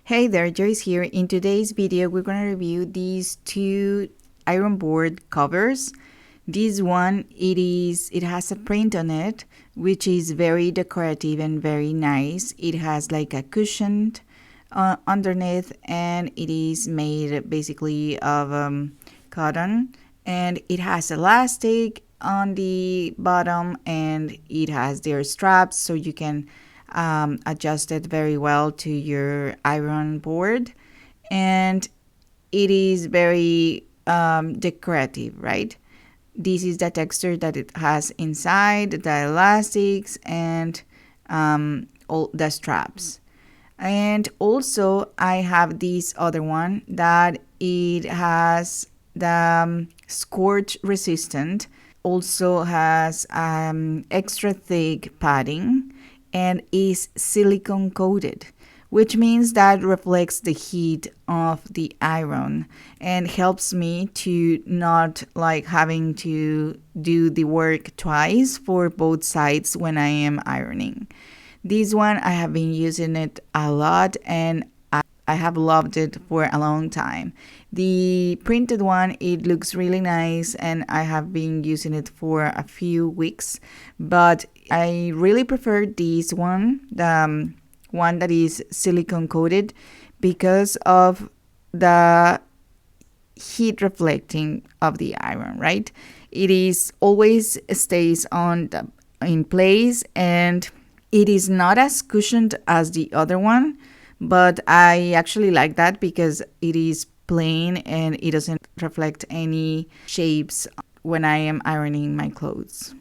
Hey there, Joyce here. In today's video, we're going to review these two iron board covers. This one, it has a print on it, which is very decorative and very nice. It has like a cushion underneath, and it is made basically of cotton, and it has elastic on the bottom, and it has their straps so you can adjust it very well to your iron board, and it is very decorative, right? This is the texture that it has inside, the elastics, and all the straps. And also I have this other one that it has the scorch resistant, also has extra thick padding, and is silicone coated, which means that reflects the heat of the iron and helps me to not like having to do the work twice for both sides when I am ironing. This one, I have been using it a lot, and I have loved it for a long time. The printed one, it looks really nice, and I have been using it for a few weeks, but I really prefer this one, the one that is silicone coated, because of the heat reflecting of the iron, right? It is always stays in place, and it is not as cushioned as the other one, but I actually like that because it is plain and it doesn't reflect any shapes when I am ironing my clothes.